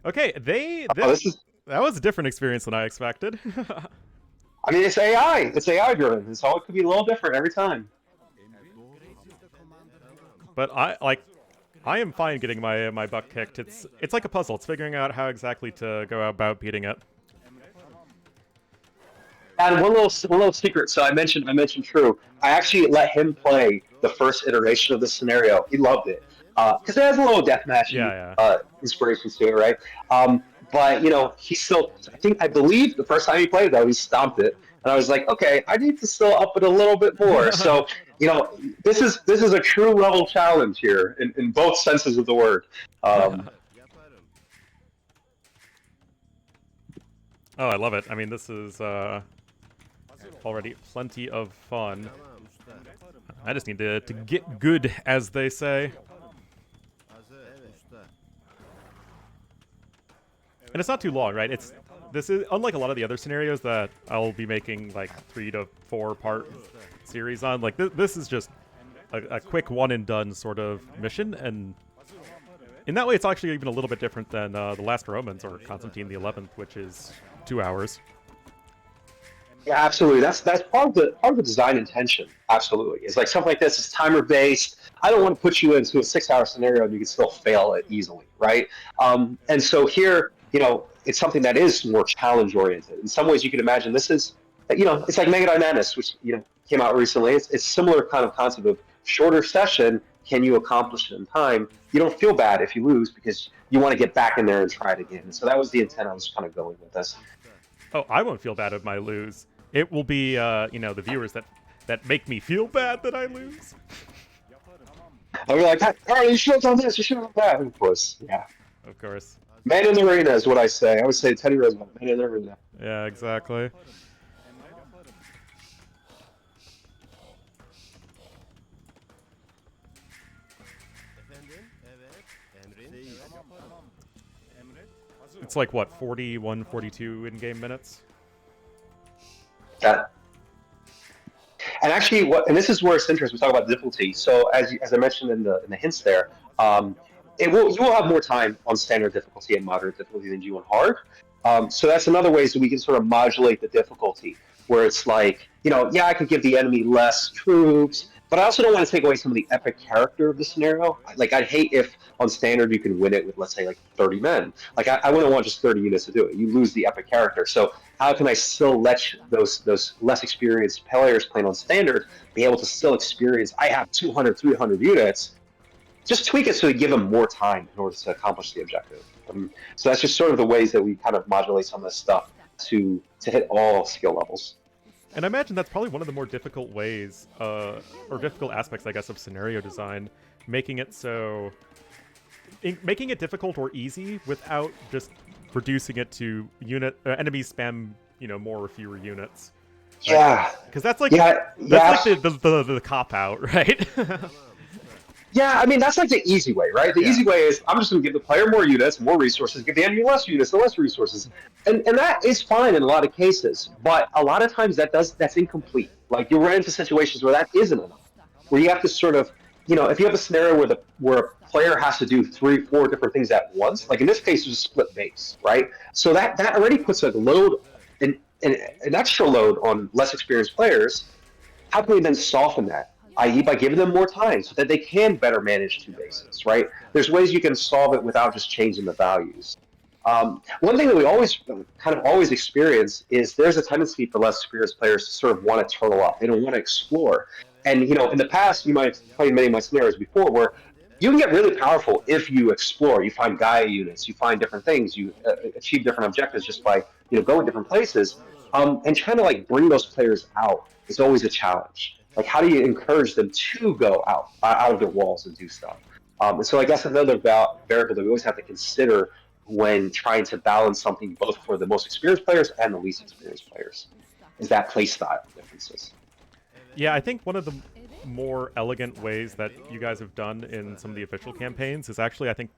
Okay, that was a different experience than I expected. I mean, it's AI. It's AI driven, so it could be a little different every time. But I am fine getting my butt kicked. It's like a puzzle. It's figuring out how exactly to go about beating it. And one little secret. So I mentioned True. I actually let him play the first iteration of the scenario. He loved it because it has a little Yeah, deathmatchy yeah. inspirations to it, right? But he still. I believe the first time he played it, though, he stomped it, and I was like, okay, I need to still up it a little bit more. So this is a true level challenge here in both senses of the word. Um, Oh, I love it. I mean, this is already plenty of fun. I just need to get good, as they say. And it's not too long, right? This is unlike a lot of the other scenarios that I'll be making like 3 to 4 part series on. Like this is just a quick one and done sort of mission, and in that way, it's actually even a little bit different than the Last Romans or Constantine XI, which is 2 hours. Yeah, absolutely. That's part of the design intention. Absolutely, it's like something like this is timer based. I don't want to put you into a 6 hour scenario and you can still fail it easily, right? And so here, it's something that is more challenge oriented. In some ways, you can imagine this is, it's like Mega Madness, which came out recently. It's similar kind of concept of shorter session. Can you accomplish it in time? You don't feel bad if you lose because you want to get back in there and try it again. So that was the intent I was kind of going with this. Oh, I won't feel bad if I lose. It will be, the viewers that make me feel bad that I lose. I'll be like, all right, you should have done this, you should have done that. Of course, yeah. Of course. Man in the arena is what I say. I would say Teddy Roosevelt, man in the arena. Yeah, exactly. It's like, what, 41, 42 in-game minutes? That. And actually, and this is where it's interesting. We talk about difficulty. So as I mentioned in the hints there, you will have more time on standard difficulty and moderate difficulty than you do on hard. So that's another ways that we can sort of modulate the difficulty, where it's like, yeah, I could give the enemy less troops, but I also don't want to take away some of the epic character of the scenario. Like, I'd hate if on standard you can win it with, let's say, like 30 men. Like, I wouldn't want just 30 units to do it. You lose the epic character. So how can I still let those less experienced players playing on standard be able to still experience? I have 200, 300 units. Just tweak it so you give them more time in order to accomplish the objective. So that's just sort of the ways that we kind of modulate some of this stuff to hit all skill levels. And I imagine that's probably one of the more difficult ways, or difficult aspects, I guess, of scenario design, making it so, making it difficult or easy without just reducing it to enemies spam, more or fewer units. Yeah. Because that's like Yeah. that's Yeah. like the cop out, right? Yeah, I mean that's like the easy way, right? The Yeah. easy way is I'm just going to give the player more units, more resources, give the enemy less units, and less resources, and that is fine in a lot of cases. But a lot of times that's incomplete. Like you run into situations where that isn't enough, where you have to sort of, if you have a scenario where a player has to do 3, 4 different things at once, like in this case, there's a split base, right? So that already puts a load, an extra load on less experienced players. How can we then soften that? I.e., by giving them more time so that they can better manage 2 bases, right? There's ways you can solve it without just changing the values. One thing that we always experience is there's a tendency for less experienced players to sort of want to turtle up. They don't want to explore. And in the past, you might have played many of my scenarios before where you can get really powerful if you explore. You find Gaia units, you find different things, you achieve different objectives just by going different places. And trying to like bring those players out is always a challenge. Like, how do you encourage them to go out of their walls and do stuff? And so I guess another variable that we always have to consider when trying to balance something both for the most experienced players and the least experienced players is that play style differences. Yeah, I think one of the more elegant ways that you guys have done in some of the official campaigns is actually, I think,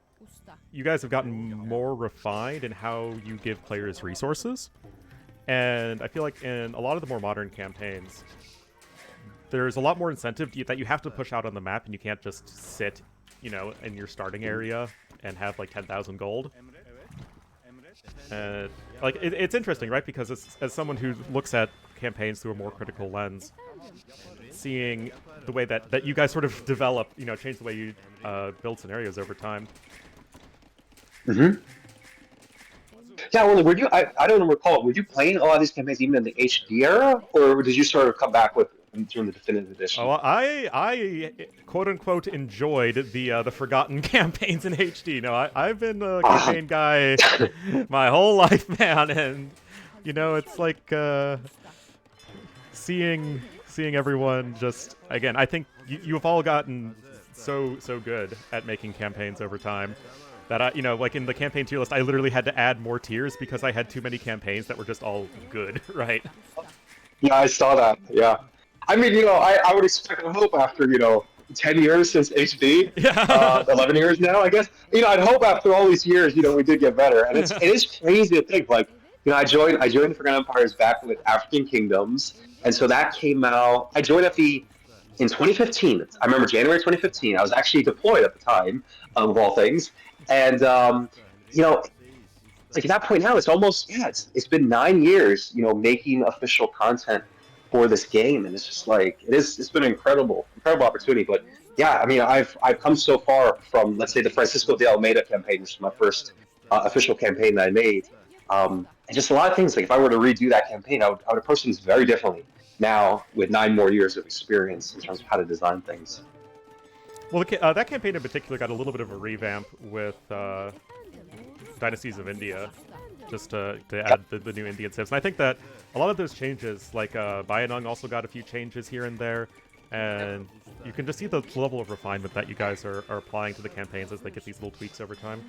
you guys have gotten more refined in how you give players resources. And I feel like in a lot of the more modern campaigns, there's a lot more incentive that you have to push out on the map, and you can't just sit, in your starting area and have like 10,000 gold. And like it's interesting, right? Because as someone who looks at campaigns through a more critical lens, seeing the way that you guys sort of develop, change the way you build scenarios over time. Mm-hmm. Yeah, well, were you? I don't recall. Were you playing a lot of these campaigns even in the HD era, or did you sort of come back with during the definitive edition? Oh, I quote unquote enjoyed the forgotten campaigns in HD. No, I've been a campaign guy my whole life, man, and it's like seeing everyone just again. I think you've all gotten so good at making campaigns over time. That like in the campaign tier list, I literally had to add more tiers because I had too many campaigns that were just all good, right? Yeah, I saw that. Yeah, I mean, I would expect and hope after 10 years since HD, Yeah. 11 years now, I guess. I'd hope after all these years, we did get better, and it is crazy to think like, I joined the Forgotten Empires back with African Kingdoms, and so that came out. I joined FE in 2015. I remember January 2015. I was actually deployed at the time, of all things, and like at that point now, it's almost it's been 9 years, making official content for this game, and it's just like it's been an incredible opportunity. But yeah, I mean, I've come so far from, let's say, the Francisco de Almeida campaign, which is my first official campaign that I made, and just a lot of things. Like if I were to redo that campaign, I would approach things very differently now with 9 more years of experience in terms of how to design things. Well, that campaign in particular got a little bit of a revamp with Dynasties of India, just to add the new Indian civs. And I think that a lot of those changes, like Bayanang also got a few changes here and there, and you can just see the level of refinement that you guys are applying to the campaigns as they get these little tweaks over time.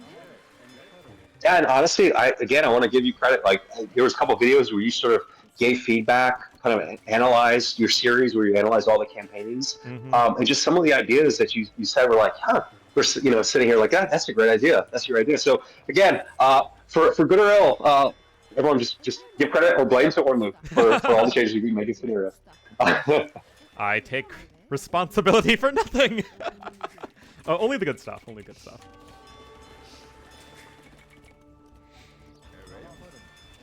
Yeah, and honestly, I want to give you credit. Like there was a couple of videos where you sort of gave feedback, kind of analyzed your series, where you analyzed all the campaigns, and just some of the ideas that you said were like, huh. We're sitting here like that's a great idea. That's your idea. So again, for good or ill, everyone just give credit or blame to Ornlu for all the changes you've been making to the area. I take responsibility for nothing. Only the good stuff. Only good stuff.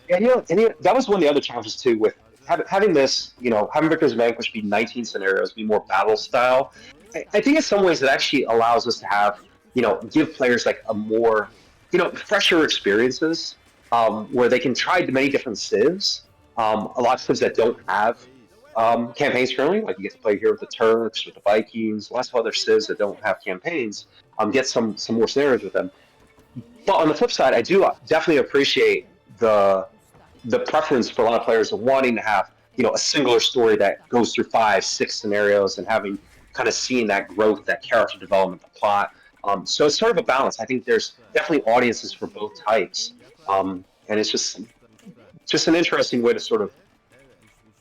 Yeah, that was one of the other challenges too with having this, having Victor's Vanquished be 19 scenarios, be more battle style. I think in some ways it actually allows us to have, give players like a more, fresher experiences where they can try many different civs. A lot of civs that don't have campaigns currently, like you get to play here with the Turks, with the Vikings, lots of other civs that don't have campaigns, get some more scenarios with them. But on the flip side, I do definitely appreciate the preference for a lot of players of wanting to have, a singular story that goes through 5-6 scenarios and having kind of seeing that growth, that character development, the plot. So it's sort of a balance. I think there's definitely audiences for both types, and it's just an interesting way to sort of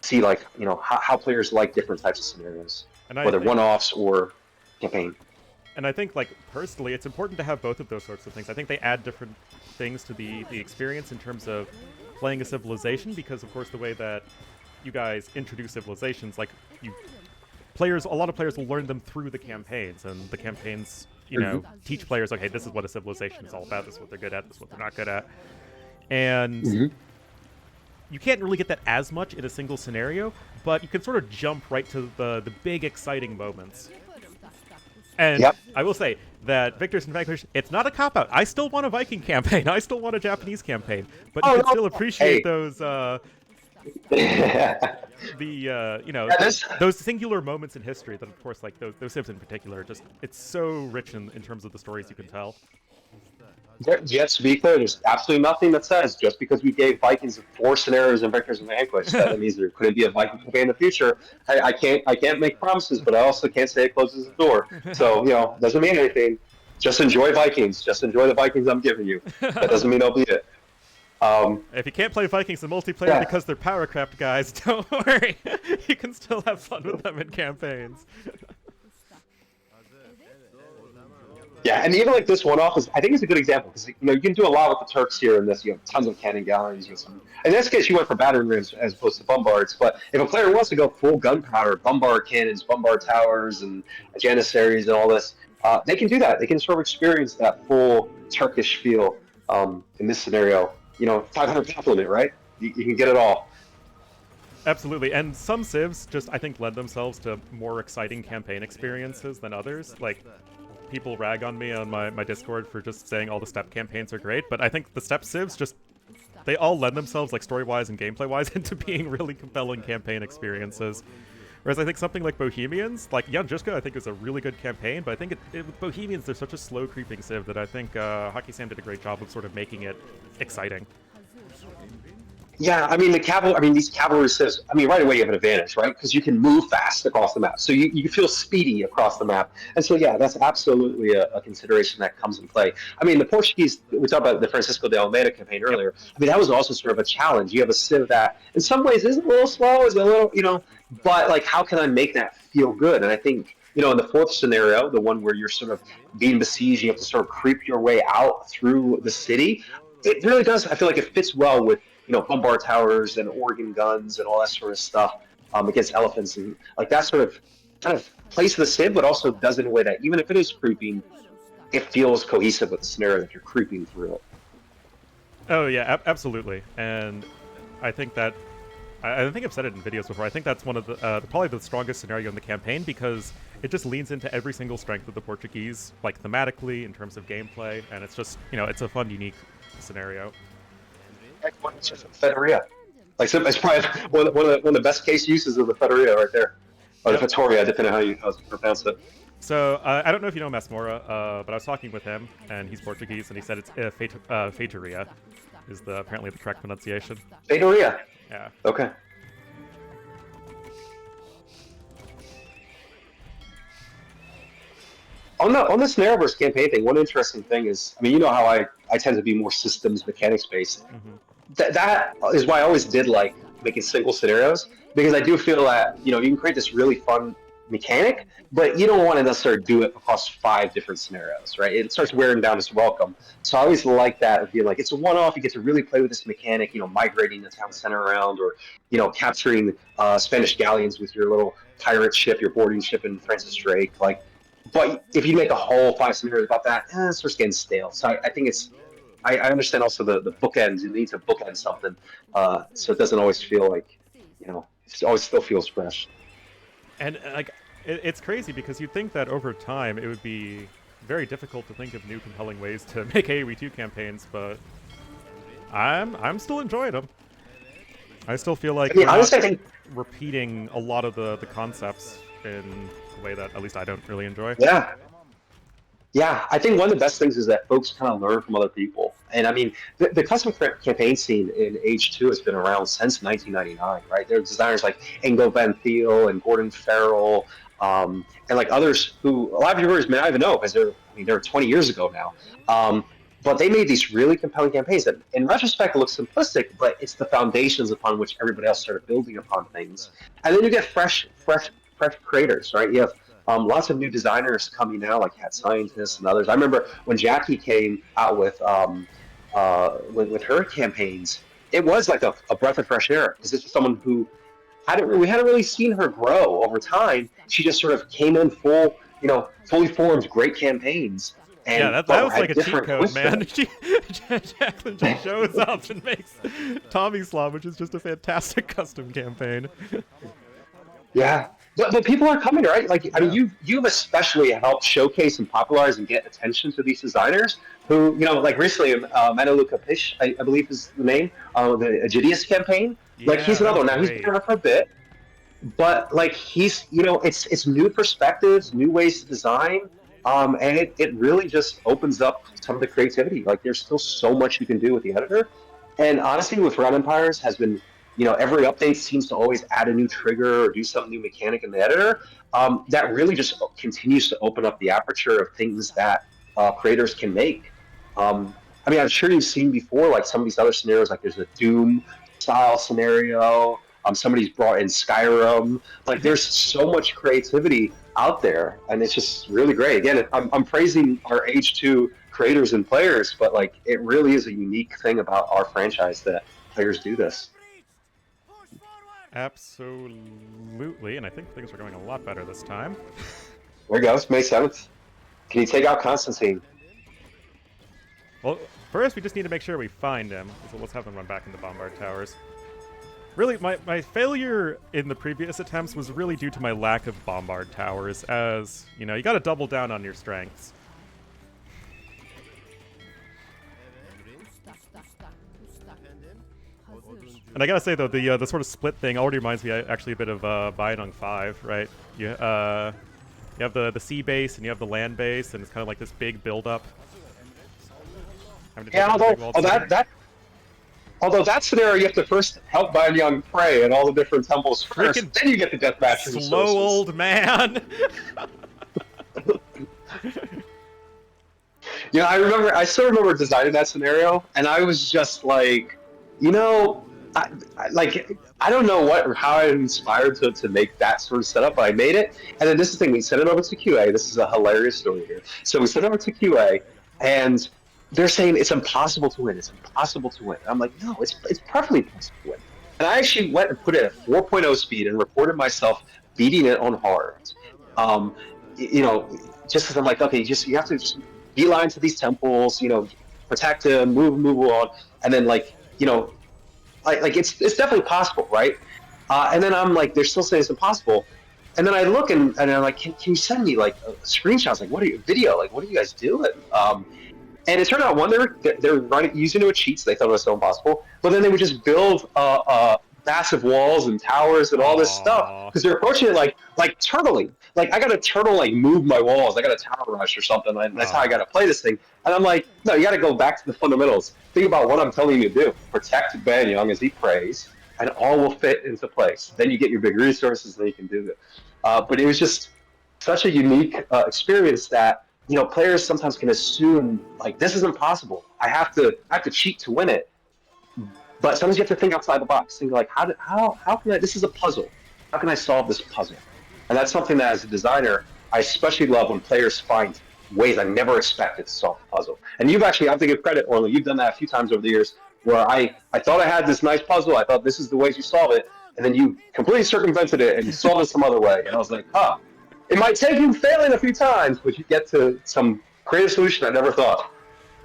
see, like, how players like different types of scenarios, whether one-offs or campaign. And I think, like, personally, it's important to have both of those sorts of things. I think they add different things to the experience in terms of playing a civilization, because, of course, the way that you guys introduce civilizations, like, a lot of players will learn them through the campaigns, and the campaigns, teach players, okay, this is what a civilization is all about, this is what they're good at, this is what they're not good at. And you can't really get that as much in a single scenario, but you can sort of jump right to the big, exciting moments. And I will say that Victors and Vanquished, it's not a cop-out. I still want a Viking campaign. I still want a Japanese campaign. But you can still appreciate those, those singular moments in history that, of course, like those civs in particular, just it's so rich in terms of the stories you can tell. Yes, to be clear, there's absolutely nothing that says just because we gave Vikings 4 scenarios in Victors and Vanquished that means there couldn't be a Viking campaign in the future. I can't make promises, but I also can't say it closes the door. So doesn't mean anything. Just enjoy Vikings. Just enjoy the Vikings I'm giving you. That doesn't mean I'll be it. If you can't play Vikings in multiplayer because they're powercraft guys, don't worry. You can still have fun with them in campaigns. Yeah, and even like this one-off I think it's a good example because you can do a lot with the Turks here in this. You have tons of cannon galleries. In this case, you went for battering rams as opposed to bombards. But if a player wants to go full gunpowder, bombard cannons, bombard towers, and janissaries and all this, they can do that. They can sort of experience that full Turkish feel in this scenario 500 compliment, right? You can get it all. Absolutely, and some civs just, I think, lend themselves to more exciting campaign experiences than others. Like, people rag on me on my Discord for just saying all the step campaigns are great, but I think the step civs just, they all lend themselves, like, story-wise and gameplay-wise, into being really compelling campaign experiences. Whereas I think something like Bohemians, like Jan Juska, I think is a really good campaign, but I think with Bohemians, they're such a slow creeping civ that I think Hockey Sam did a great job of sort of making it exciting. Yeah, I mean these cavalry civs. I mean, right away you have an advantage, right? Because you can move fast across the map, so you feel speedy across the map. And so yeah, that's absolutely a consideration that comes in play. I mean, the Portuguese. We talked about the Francisco de Almeida campaign Yep. earlier. I mean, that was also sort of a challenge. You have a civ that, in some ways, is a little slow, is a little, but like, how can I make that feel good? And I think, in the fourth scenario, the one where you're sort of being besieged, you have to sort of creep your way out through the city. It really does. I feel like it fits well with bombard towers and organ guns and all that sort of stuff against elephants, and like that sort of kind of plays the sim, but also does it in a way that even if it is creeping, it feels cohesive with the scenario that you're creeping through it. Oh yeah, absolutely, and I think that I think I've said it in videos before. I think that's one of the probably the strongest scenario in the campaign because it just leans into every single strength of the Portuguese, like thematically in terms of gameplay, and it's just it's a fun, unique scenario. Federia. Like it's probably one of the best case uses of the Federia right there, or the Yep. Fettoria, depending on how you pronounce it. So I don't know if you know Masmora, but I was talking with him, and he's Portuguese, and he said it's Feitoria is apparently the correct pronunciation. Federia. Yeah. Okay. On the Snarroverse campaign thing, one interesting thing is, I mean, you know how I tend to be more systems mechanics based. Mm-hmm. That is why I always did like making single scenarios, because I do feel that you can create this really fun mechanic, but you don't want to necessarily do it across 5 different scenarios, right? It starts wearing down its welcome. So I always like that of being like it's a one-off. You get to really play with this mechanic, migrating the town center around, or capturing Spanish galleons with your little pirate ship, your boarding ship in Francis Drake, like. But if you make a whole 5 scenarios about that, it starts getting stale. So I think it's I understand also the bookends. You need to bookend something, so it doesn't always feel like, it always still feels fresh. And like, it's crazy because you'd think that over time it would be very difficult to think of new compelling ways to make AoE2 campaigns, but I'm still enjoying them. I still feel like I mean, we're honestly, not I think, repeating a lot of the concepts in a way that at least I don't really enjoy. yeah, yeah, I think one of the best things is that folks kind of learn from other people. And I mean, the custom campaign scene in Age 2 has been around since 1999, right? There are designers like Ingo Van Thiel and Gordon Farrell, and like others who a lot of your viewers may not even know because they're 20 years ago now. But they made these really compelling campaigns that, in retrospect, look simplistic, but it's the foundations upon which everybody else started building upon things. And then you get fresh creators, right? You have lots of new designers coming now, like Hat Scientists and others. I remember when Jackie came out with her campaigns, it was like a breath of fresh air because this is someone who we hadn't really seen her grow over time. She just sort of came in fully formed, great campaigns, Yeah, and that but was like had a cheat different code, twists in man. it. Jacqueline just shows up and makes Tommy Slaw, which is just a fantastic custom campaign. Yeah, but people are coming, right? Like, I mean, Yeah. you've especially helped showcase and popularize and get attention to these designers who, like recently, Manu Capish, I believe is the name, the Agidius campaign. Like, he's Yeah, that another was one. Now he's been great. around for a bit, but like he's, it's new perspectives, new ways to design, and it really just opens up some of the creativity. Like, there's still so much you can do with the editor, and honestly, with Realm Empires has been, every update seems to always add a new trigger or do some new mechanic in the editor. That really just continues to open up the aperture of things that creators can make. I mean, I'm sure you've seen before, like some of these other scenarios, like there's a Doom style scenario. Somebody's brought in Skyrim. Like, there's so much creativity out there, and it's just really great. Again, I'm praising our H2 creators and players, but like, it really is a unique thing about our franchise that players do this. Absolutely, and I think things are going a lot better this time. There goes May 7th. Can you take out Constantine? Well, first we just need to make sure we find him. So let's have him run back into Bombard Towers. Really, my failure in the previous attempts was really due to my lack of Bombard Towers, as, you know, you gotta double down on your strengths. And I gotta say though, the sort of split thing already reminds me actually a bit of Bindung 5, right? You have the sea base and you have the land base, and it's kind of like this big build-up. Yeah, although that scenario, you have to first help Bindung pray at all the different temples first, Frickin' then you get the deathmatch resources. Slow old man. You know, I still remember designing that scenario, and I was just like, you know, I don't know what or how I was inspired to make that sort of setup, but I made it. And then this is the thing, we sent it over to QA. This is a hilarious story here. So we sent it over to QA, and they're saying it's impossible to win. It's impossible to win. And I'm like, no, it's perfectly possible to win. And I actually went and put it at 4.0 speed and reported myself beating it on hard. You know, just because I'm like, okay, you have to just beeline to these temples, you know, protect them, move on, and then like, you know, like it's definitely possible, right? And then I'm like, they're still saying it's impossible. And then I look and I'm like, can you send me like screenshots? Like, what are you guys doing? And it turned out one, they're running using it with cheats. They thought it was so impossible. But then they would just build massive walls and towers and all this stuff because they're approaching it like turtling. Like I got to turtle, like move my walls. I got to tower rush or something. And that's how I got to play this thing. And I'm like, no, you got to go back to the fundamentals. Think about what I'm telling you to do. Protect Banyang as he prays, and all will fit into place. Then you get your big resources, and then you can do it. But it was just such a unique experience that, you know, players sometimes can assume like this is impossible. I have to cheat to win it. But sometimes you have to think outside the box. Think like, how can I? This is a puzzle. How can I solve this puzzle? And that's something that, as a designer, I especially love when players find ways I never expected to solve the puzzle. And you've actually, I have to give credit, Ornlu, you've done that a few times over the years, where I thought I had this nice puzzle. I thought this is the ways you solve it, and then you completely circumvented it and you solved it some other way. And I was like, huh. It might take you failing a few times, but you get to some creative solution I never thought.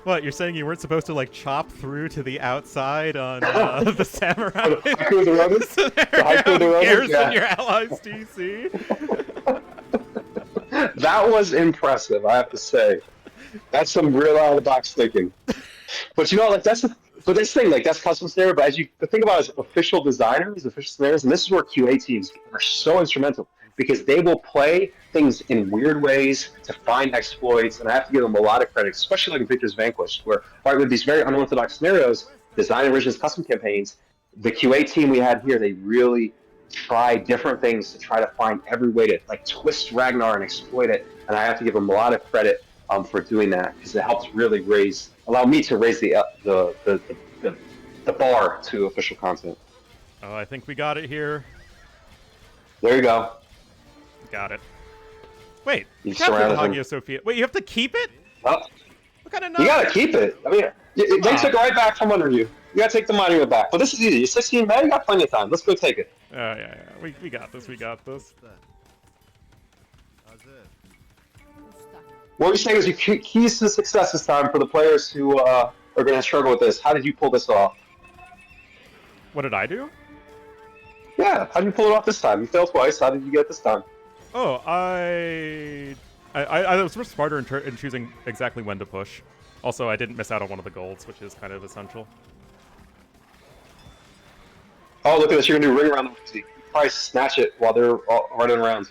What, you're saying you weren't supposed to like chop through to the outside on the samurai? The haiku of the Romans? So the haiku of the Romans? Garrison Yeah. your allies DC? That was impressive, I have to say. That's some real out of the box thinking. But you know, like that's this thing, like that's custom scenario. But as you think about it as official designers, official scenarios, and this is where QA teams are so instrumental because they will play things in weird ways to find exploits, and I have to give them a lot of credit, especially like in Victor's Vanquished, where right with these very unorthodox scenarios, design originals, custom campaigns, the QA team we had here, they really try different things to try to find every way to like twist Ragnar and exploit it, and I have to give them a lot of credit for doing that because it helps really allow me to raise the bar to official content. Oh, I think we got it here. There you go. Got it. Wait, You captured surrounded him. Hagia Sofia. Wait, you have to keep it? Well, What kind of you nonsense? gotta keep it. I mean, they took it right back from under you. You gotta take the monument back. But this is easy. You're 16 men, you got plenty of time. Let's go take it. Yeah. We got this. We got this. What we're saying is your keys to success this time for the players who are going to struggle with this. How did you pull this off? What did I do? Yeah, how did you pull it off this time? You failed twice. How did you get it this time? Oh, I was much smarter in choosing exactly when to push. Also, I didn't miss out on one of the golds, which is kind of essential. Oh, look at this. You're going to do ring around the you probably snatch it while they're running around.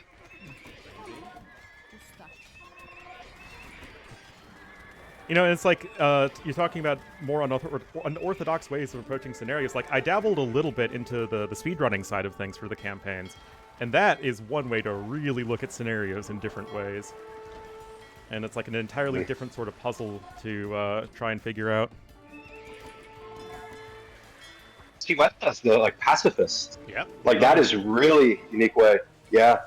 You know, it's like you're talking about more unorthodox ways of approaching scenarios. Like, I dabbled a little bit into the speedrunning side of things for the campaigns, and that is one way to really look at scenarios in different ways. And it's like an entirely different sort of puzzle to try and figure out. See, what that's the like pacifist. Yeah. Like that is really unique way. Yeah.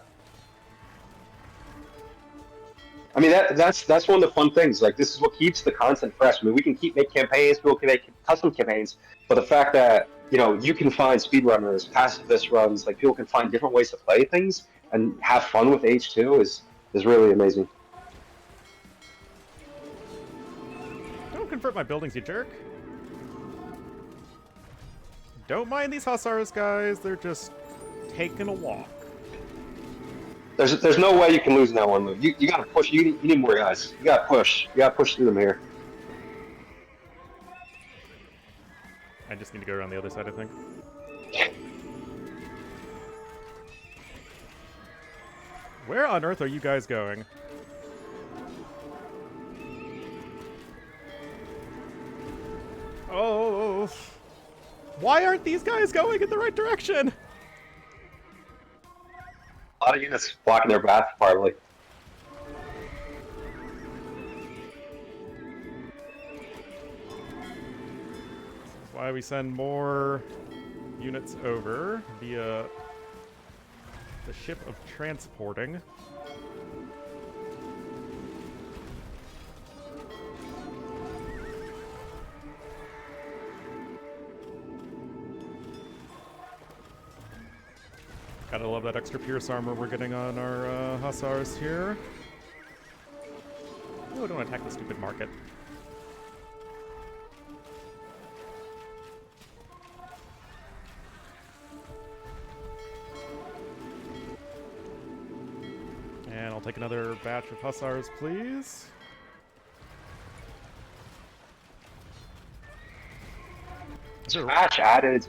I mean that's one of the fun things. Like this is what keeps the content fresh. I mean, we can keep making campaigns, people can make custom campaigns, but the fact that you can find speedrunners, pacifist runs, like people can find different ways to play things and have fun with H2 is really amazing. convert my buildings, you jerk. Don't mind these Hussars, guys. They're just taking a walk. There's no way you can lose in that one move. You gotta push. You need more guys. You gotta push. You gotta push through them here. I just need to go around the other side, I think. Where on earth are you guys going? Oh, why aren't these guys going in the right direction? A lot of units blocking their path, probably. Why we send more units over via the ship of transporting. Gotta love that extra pierce armor we're getting on our Hussars here. Oh, don't attack the stupid market. And I'll take another batch of Hussars, please. This patch added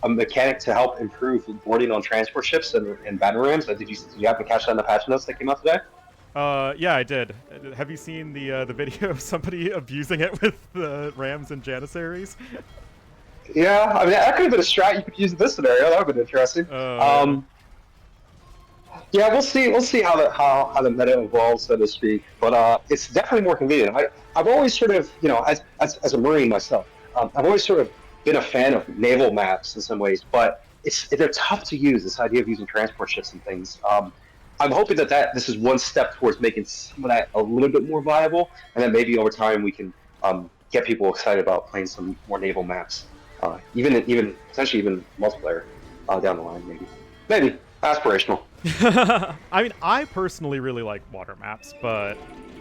a mechanic to help improve boarding on transport ships and battle rams. Did you happen to catch that in the patch notes that came out today? Yeah, I did. Have you seen the video of somebody abusing it with the rams and janissaries? Yeah, I mean that could have been a strat you could use in this scenario. That would have been interesting. Yeah, we'll see. We'll see how the meta evolves, so to speak. But it's definitely more convenient. I've always sort of, you know, as a Marine myself, I've always sort of been a fan of naval maps in some ways, but they're tough to use. This idea of using transport ships and things. I'm hoping that this is one step towards making some of that a little bit more viable, and then maybe over time we can get people excited about playing some more naval maps, even potentially even multiplayer down the line, maybe aspirational. I mean, I personally really like water maps, but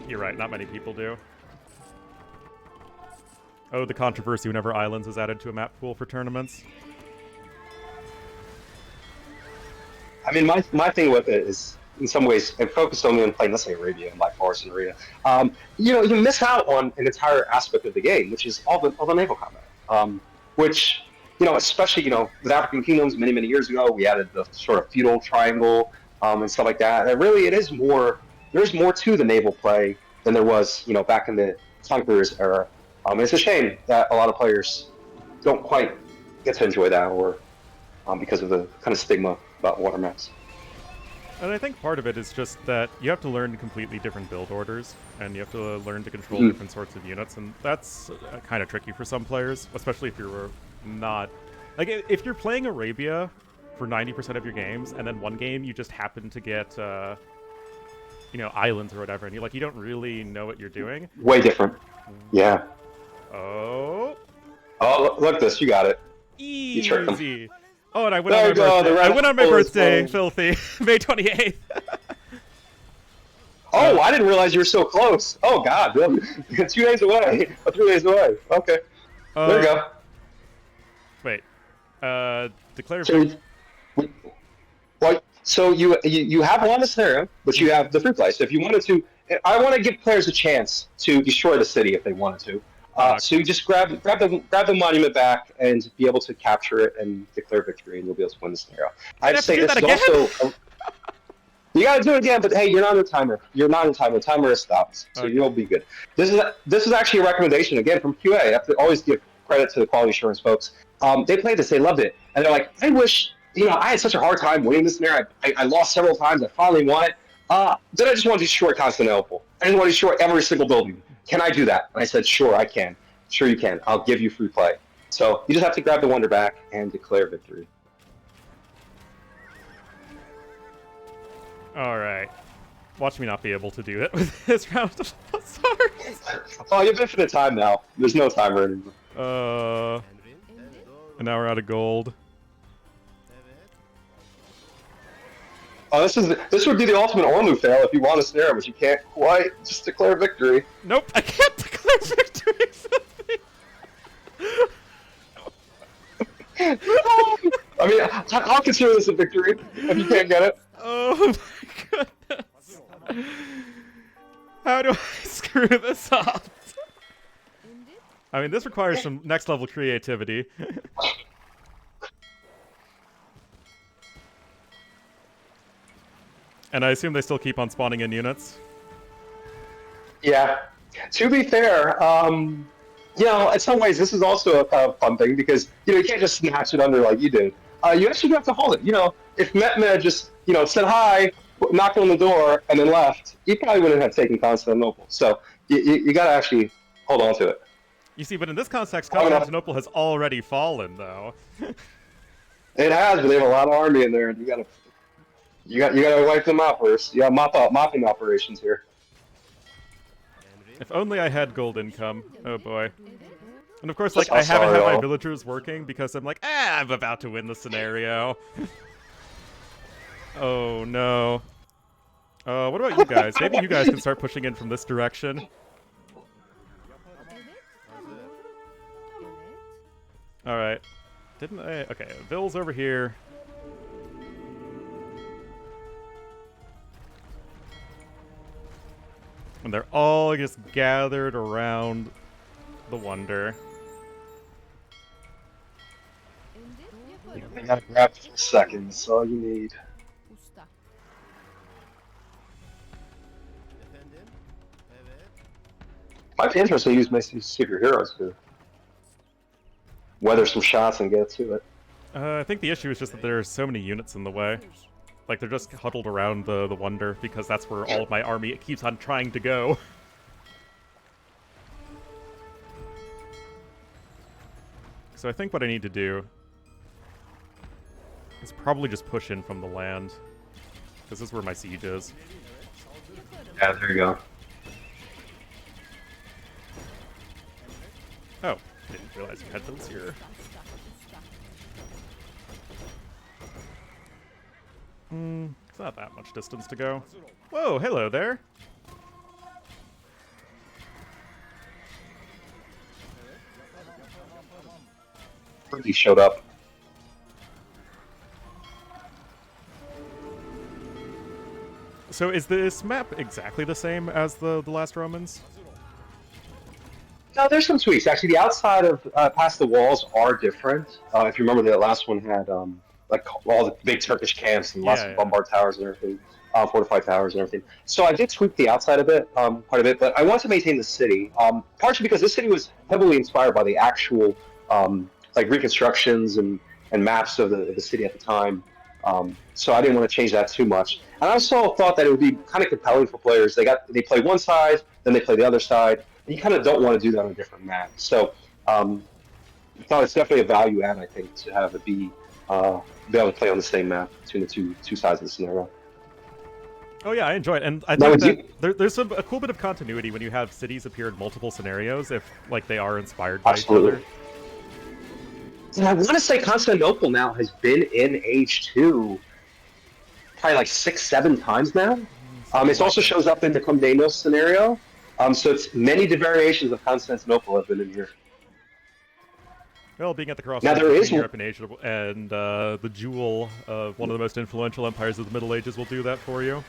you're right, not many people do. Oh, the controversy whenever Islands is added to a map pool for tournaments. I mean, my thing with it is, in some ways, and focused only on playing, let's say, Arabia and Black Forest and Arena, you know, you miss out on an entire aspect of the game, which is all the naval combat. Which, you know, especially, you know, with African kingdoms many years ago, we added the sort of feudal triangle and stuff like that. And really, there's more to the naval play than there was, you know, back in the Conquerors era. It's a shame that a lot of players don't quite get to enjoy that, or because of the kind of stigma about water maps. And I think part of it is just that you have to learn completely different build orders, and you have to learn to control different sorts of units, and that's kind of tricky for some players, especially if you're not... Like, if you're playing Arabia for 90% of your games, and then one game you just happen to get, you know, islands or whatever, and you don't really know what you're doing. Way different. Yeah. Oh, look at this. You got it. Easy. You tricked them. Oh, and I went on my birthday. I went on my birthday, Filthy. May 28th. Oh, I didn't realize you were so close. Oh, God. 2 days away. 3 days away. Okay. There you go. Wait. Declare... Well, so you have one scenario, but you have the free play. So if you wanted to... I want to give players a chance to destroy the city if they wanted to. So you just grab the monument back and be able to capture it and declare victory, and you'll be able to win the scenario. I'd say this is also... You got to do it again, but hey, you're not in the timer. You're not in timer. The timer has stopped, so you'll be good. This is actually a recommendation, again, from QA. I have to always give credit to the quality assurance folks. They played this. They loved it. And they're like, I wish... You know, I had such a hard time winning this scenario. I lost several times. I finally won it. Then I just want to destroy Constantinople. I just want to destroy every single building. Can I do that? And I said, sure, I can. Sure, you can. I'll give you free play. So you just have to grab the wonder back and declare victory. All right. Watch me not be able to do it with this round of Hussars. Oh, you have infinite time now. There's no timer anymore. And now we're out of gold. Oh, this would be the ultimate Ornlu fail if you want a snare, but you can't quite just declare victory. Nope, I can't declare victory. I mean, I'll consider this a victory if you can't get it. Oh my goodness. How do I screw this up? I mean, this requires some next level creativity. And I assume they still keep on spawning in units? Yeah. To be fair, you know, in some ways, this is also a kind of fun thing because, you know, you can't just snatch it under like you did. You actually have to hold it. You know, if Mehmed just, you know, said hi, knocked on the door, and then left, you probably wouldn't have taken Constantinople. So you got to actually hold on to it. You see, but in this context, Constantinople has already fallen, though. It has, but they have a lot of army in there, and you gotta wipe them out first. You got mopping operations here. If only I had gold income. Oh boy. And of course, like, I haven't had my villagers working because I'm like, I'm about to win the scenario. Oh no. What about you guys? Maybe you guys can start pushing in from this direction. Alright. Didn't I? Okay, Vill's over here. And they're all just gathered around the Wonder. I gotta grab it for a second, that's all you need. Might be interesting to use my secret heroes to weather some shots and get to it. I think the issue is just that there are so many units in the way. Like, they're just huddled around the Wonder, because that's where all of my army keeps on trying to go. So I think what I need to do is probably just push in from the land. Because this is where my siege is. Yeah, there you go. Oh, didn't realize you had those here. It's not that much distance to go. Whoa, hello there. He showed up. So is this map exactly the same as the last Romans? No, there's some tweaks. Actually, the outside of past the walls are different. If you remember, the last one had like all the big Turkish camps and lots of bombard towers and everything, fortified towers and everything. So I did tweak the outside a bit, quite a bit, but I want to maintain the city, partially because this city was heavily inspired by the actual like reconstructions and maps of the city at the time. So I didn't want to change that too much. And I also thought that it would be kind of compelling for players. They play one side, then they play the other side. And you kind of don't want to do that on a different map. So I thought it's definitely a value add, I think, to have it be able to play on the same map between the two sides of the scenario. Oh yeah, I enjoy it, and I think that there's a cool bit of continuity when you have cities appear in multiple scenarios, if like they are inspired by each other. And I want to say Constantinople now has been in Age 2 probably like 6-7 times now. It also shows up in the Comneno scenario. So it's many variations of Constantinople have been in here. Well, being at the crossroads between Europe and Asia, and the jewel of one of the most influential empires of the Middle Ages will do that for you.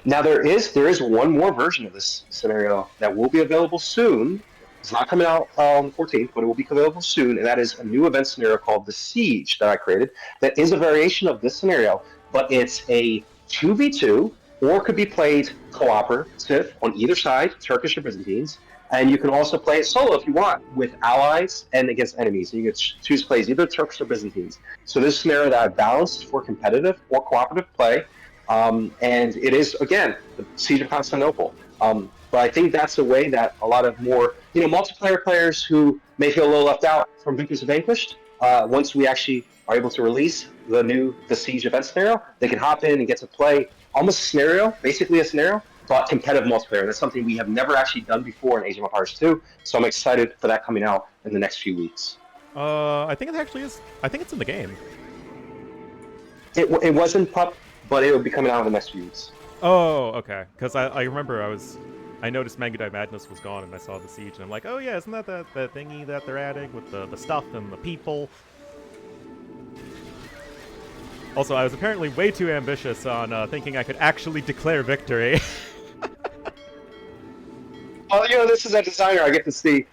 Now there is one more version of this scenario that will be available soon. It's not coming out on the 14th, but it will be available soon, and that is a new event scenario called The Siege that I created. That is a variation of this scenario, but it's a 2v2, or could be played cooperative on either side, Turkish or Byzantines, and you can also play it solo if you want, with allies and against enemies. And you can choose to play as either Turks or Byzantines. So this scenario that I balanced for competitive or cooperative play, and it is, again, the Siege of Constantinople. But I think that's a way that a lot of more, multiplayer players who may feel a little left out from Vanquished, once we actually are able to release the Siege event scenario, they can hop in and get to play almost a scenario, basically a scenario, but competitive multiplayer. And that's something we have never actually done before in Age of Empires 2, so I'm excited for that coming out in the next few weeks. I think it actually is. I think it's in the game. It wasn't PUP, but it will be coming out in the next few weeks. Oh, okay. Because I remember I was I noticed Mangudai Madness was gone, and I saw the siege, and I'm like, oh yeah, isn't that that thingy that they're adding with the stuff and the people? Also, I was apparently way too ambitious on thinking I could actually declare victory. Well, you know, this is a designer. I get to see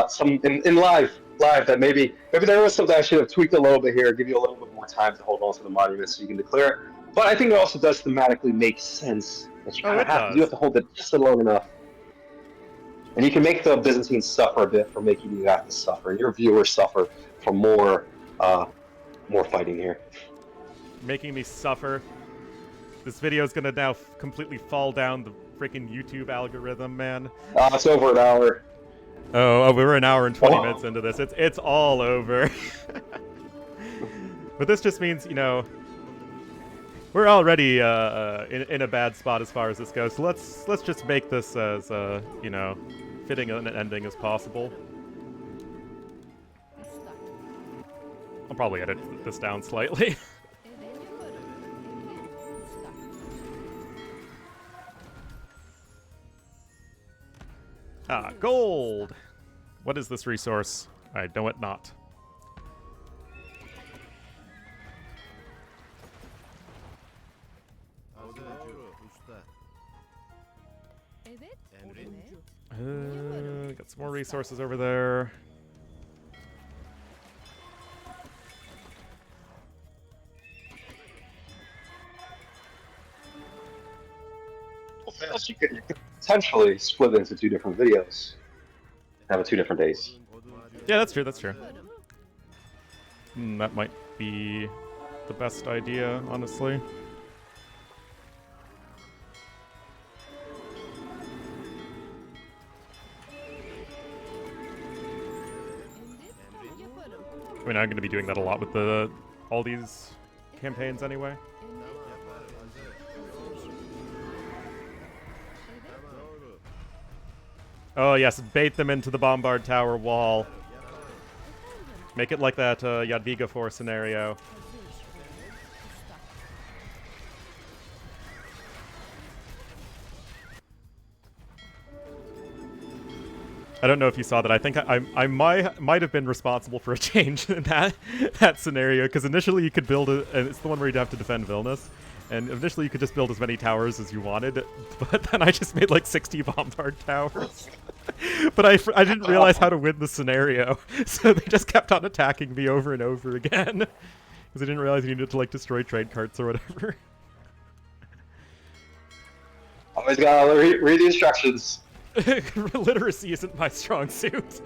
some in live that maybe there was something I should have tweaked a little bit here, give you a little bit more time to hold on to the monument so you can declare it. But I think it also does thematically make sense that you Oh, kind of it have to. You does. have to hold it just long enough, and you can make the Byzantines suffer a bit for making you have to suffer, and your viewers suffer for more fighting here. Making me suffer. This video is gonna now completely fall down the freaking YouTube algorithm, man. It's over an hour. Oh, we're an hour and 20 minutes into this. It's all over. But this just means, you know, we're already in a bad spot as far as this goes. So let's just make this as you know, fitting an ending as possible. I'll probably edit this down slightly. Ah, gold! What is this resource? I know it not. Got some more resources over there. You could potentially split into two different videos. Have it 2 different days. Yeah, that's true, that's true. That might be the best idea, honestly. I mean, I'm going to be doing that a lot with all these campaigns anyway. Oh yes, bait them into the Bombard Tower wall. Make it like that Jadwiga 4 scenario. I don't know if you saw that. I think I might have been responsible for a change in that scenario, because initially you could build and it's the one where you'd have to defend Vilnius, and initially you could just build as many towers as you wanted, but then I just made like 60 Bombard towers. But I didn't realize how to win the scenario, so they just kept on attacking me over and over again, because I didn't realize you needed to like destroy trade carts or whatever. Always gotta read the instructions. Literacy isn't my strong suit.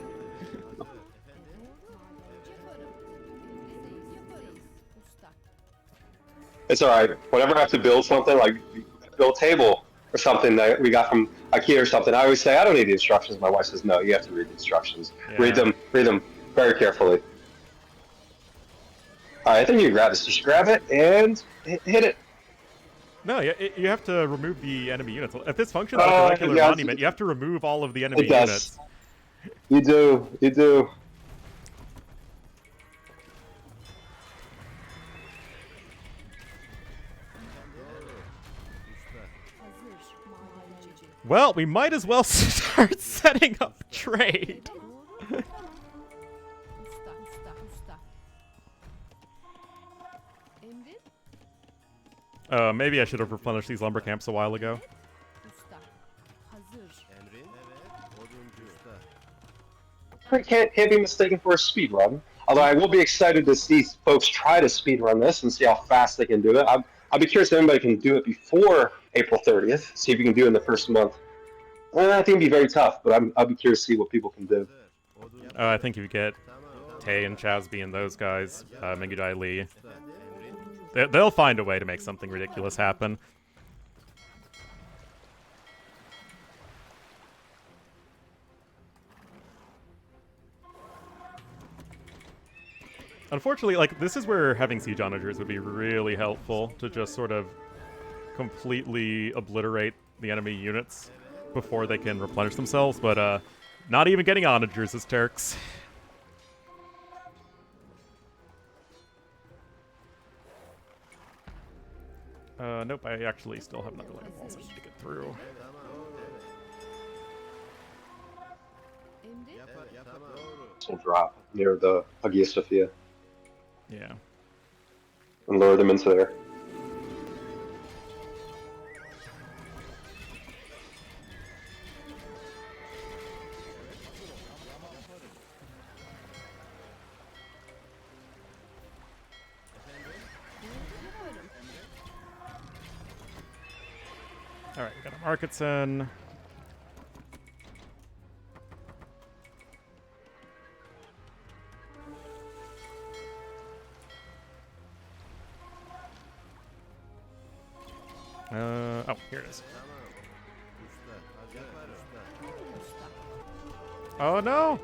It's alright. Whenever I have to build something, like build a table or something that we got from IKEA or something, I always say, I don't need the instructions. My wife says, no, you have to read the instructions. Yeah. Read them very carefully. Alright, I think you can grab this. Just grab it and hit it. No, you have to remove the enemy units. If this functions like a regular monument, you have to remove all of the enemy units. You do. You do. Well, we might as well start setting up trade. Maybe I should have replenished these lumber camps a while ago. Can't be mistaken for a speed run. Although I will be excited to see folks try to speed run this and see how fast they can do it. I'll be curious if anybody can do it before April 30th. See if you can do it in the first month. Well, I think it'd be very tough, but I'll be curious to see what people can do. I think if you get Tay and Chasby and those guys, Mingudai Lee, they'll find a way to make something ridiculous happen. Unfortunately, like, this is where having siege onagers would be really helpful to just sort of completely obliterate the enemy units before they can replenish themselves, but not even getting onagers is Turks. Nope, I actually still have another line of walls I need to get through. This will drop near the Hagia Sofia Yeah. and lure them into there. All right, we got a Marketson. Oh, here it is. Oh no!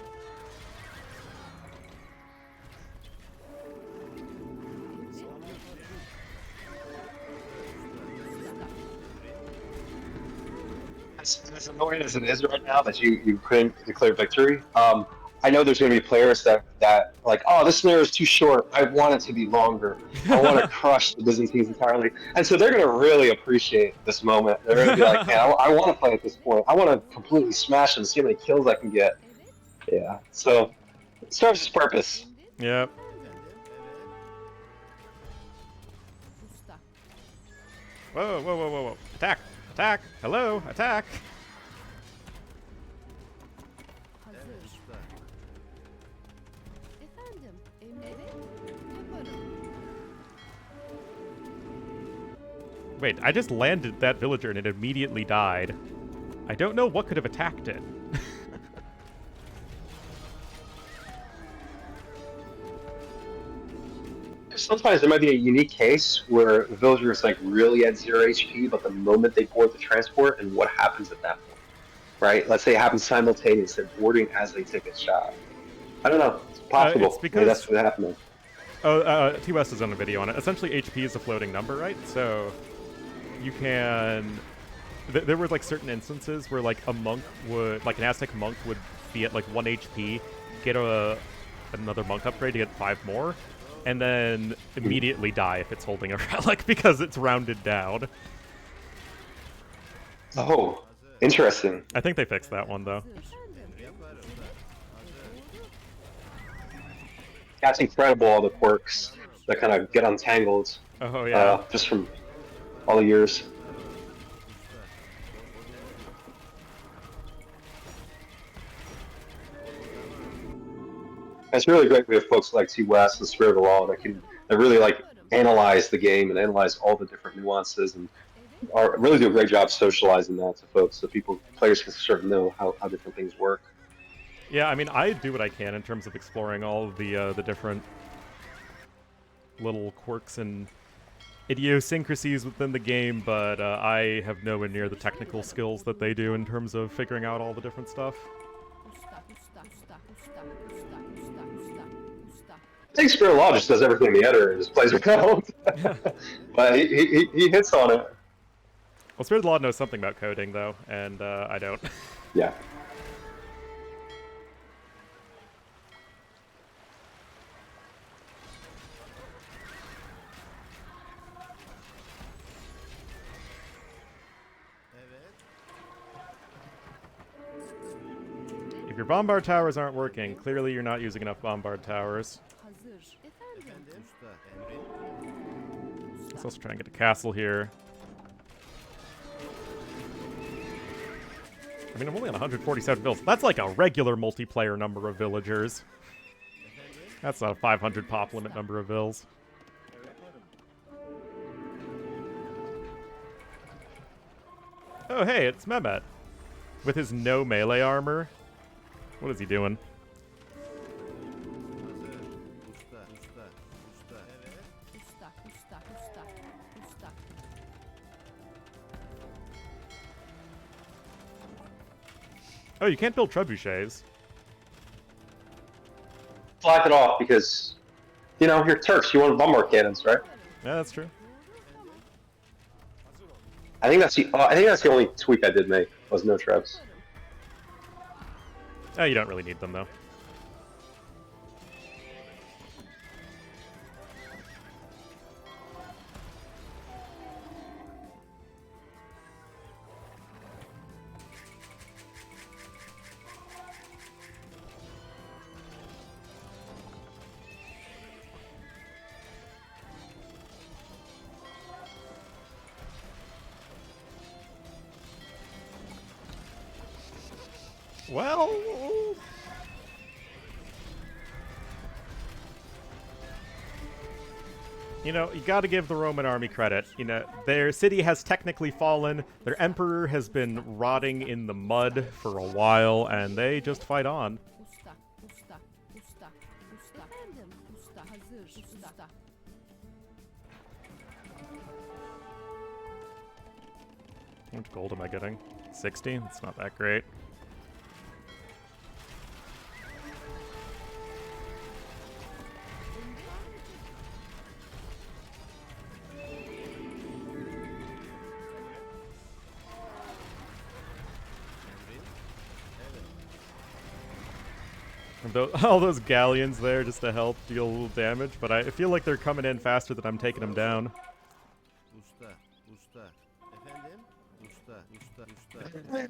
As annoying as it is right now that you couldn't declare victory, I know there's going to be players that like, oh, this snare is too short. I want it to be longer. I want to crush the Byzantines entirely. And so they're going to really appreciate this moment. They're going to be like, man, I want to play at this point. I want to completely smash them, see how many kills I can get. Yeah. So it serves its purpose. Yep. Whoa, whoa, whoa, whoa, whoa. Attack! Attack! Hello! Attack! Wait, I just landed that villager and it immediately died. I don't know what could have attacked it. Sometimes there might be a unique case where the villager is like really at 0 HP, but the moment they board the transport and what happens at that point, right? Let's say it happens simultaneously, boarding as they take a shot. I don't know. It's possible. It's because maybe that's what happened. Oh, T-West is on a video on it. Essentially, HP is a floating number, right? So you can... there were like certain instances where like a monk would... Like an Aztec monk would be at like 1 HP, get another monk upgrade to get 5 more, and then immediately die if it's holding a relic because it's rounded down. Oh, interesting. I think they fixed that one, though. That's incredible, all the quirks that kind of get untangled. Oh, yeah. Just from all the years. It's really great we have folks like T. West and Spirit of the Law that really like analyze the game and analyze all the different nuances and really do a great job socializing that to folks so players can sort of know how different things work. Yeah, I mean, I do what I can in terms of exploring all of the different little quirks and idiosyncrasies within the game, but I have nowhere near the technical skills that they do in terms of figuring out all the different stuff. I think Spirit of the Law just does everything the editor and just plays around. But he hits on it. Well, Spirit of the Law knows something about coding, though, and I don't. Yeah. If your bombard towers aren't working, clearly you're not using enough bombard towers. Let's also try and get a castle here. I mean, I'm only on 147 vills. That's like a regular multiplayer number of villagers. That's not a 500 pop limit number of vills. Oh, hey, it's Mehmet. With his no melee armor. What is he doing? Oh, you can't build trebuchets. Slack it off because, you know, you're Turks. You want bombard cannons, right? Yeah, that's true. I think that's the only tweak I did make was no trebs. Oh, you don't really need them, though. Well... You know, you gotta give the Roman army credit. You know, their city has technically fallen, their emperor has been rotting in the mud for a while, and they just fight on. How much gold am I getting? 60? It's not that great. All those galleons there just to help deal a little damage, but I feel like they're coming in faster than I'm taking them down.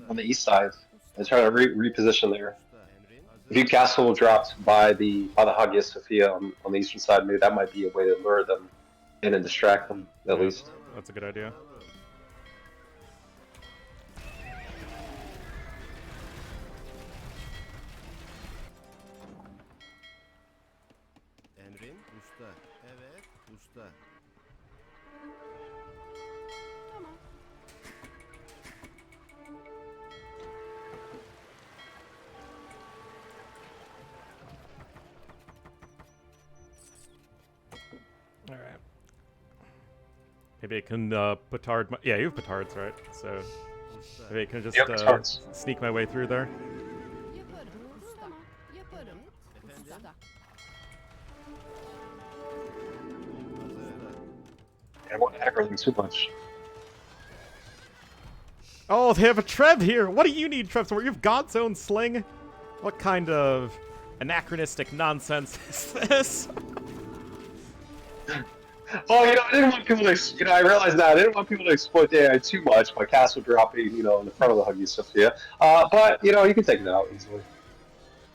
On the east side, I try to reposition there. If you castle dropped by the Hagia Sofia on the eastern side, maybe that might be a way to lure them in and distract them at least. That's a good idea. Alright. Maybe I can petard my... Yeah, you have petards, right? So maybe I can just sneak my way through there. I won't aggro them too much. Oh, they have a Trev here! What do you need, Trev? So you've God's own sling? What kind of anachronistic nonsense is this? Oh, you know, I didn't want people to, you know, I realized that I didn't want people to exploit the AI too much by castle dropping, you know, in the front of the Hagia Sofia. But, you know, you can take it out easily.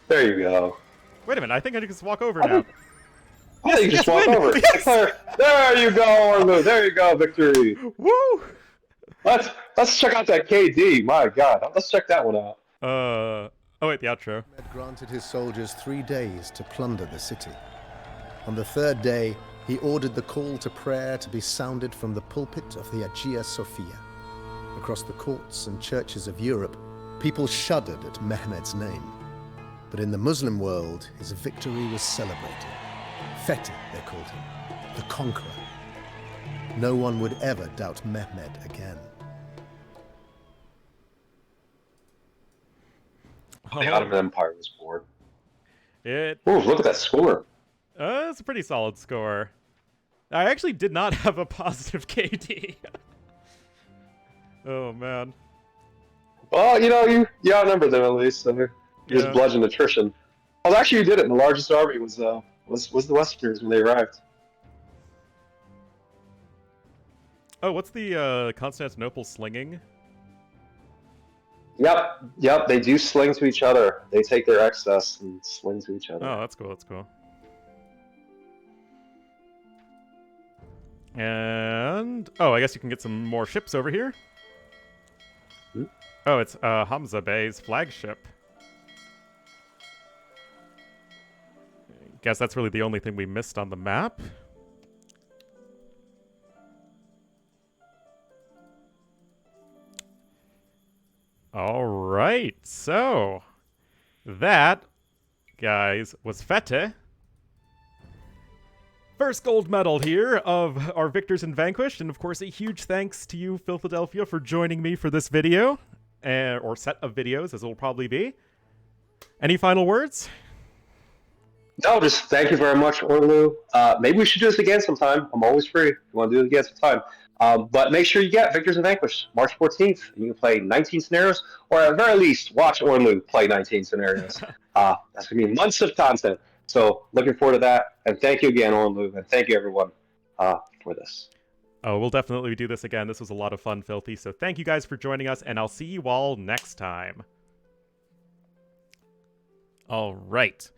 There you go. Wait a minute, I think I can just walk over now. Yeah, you just walk over. Yes. There you go, Ornlu. There you go, victory. Woo! Let's check out that KD. My God, let's check that one out. Oh wait, the outro. Had granted his soldiers 3 days to plunder the city. On the 3rd day, he ordered the call to prayer to be sounded from the pulpit of the Hagia Sofia. Across the courts and churches of Europe, people shuddered at Mehmed's name. But in the Muslim world, his victory was celebrated. Fetih, they called him, the conqueror. No one would ever doubt Mehmed again. The Ottoman Empire was born. Ooh, look at that score. That's a pretty solid score. I actually did not have a positive KD. Oh, man. Well, you know, you outnumbered them at least, so you just bludgeoned attrition. Well, actually, you did it, and the largest army was the Westerners when they arrived. Oh, what's the Constantinople slinging? Yep, they do sling to each other. They take their excess and sling to each other. Oh, that's cool, that's cool. And... oh, I guess you can get some more ships over here. Oh, it's Hamza Bey's flagship. Guess that's really the only thing we missed on the map. Alright, so... that, guys, was Fetih. First gold medal here of our victors in Vanquished, and of course a huge thanks to you, Filthydelphia, for joining me for this video, or set of videos, as it will probably be. Any final words? No, just thank you very much, Ornlu. Maybe we should do this again sometime. I'm always free if you want to do it again sometime. But make sure you get Victors and Vanquished, March 14th. You can play 19 scenarios, or at the very least, watch Ornlu play 19 scenarios. That's going to be months of content. So looking forward to that. And thank you again, Ornlu, and thank you, everyone, for this. Oh, we'll definitely do this again. This was a lot of fun, Filthy. So thank you guys for joining us, and I'll see you all next time. All right.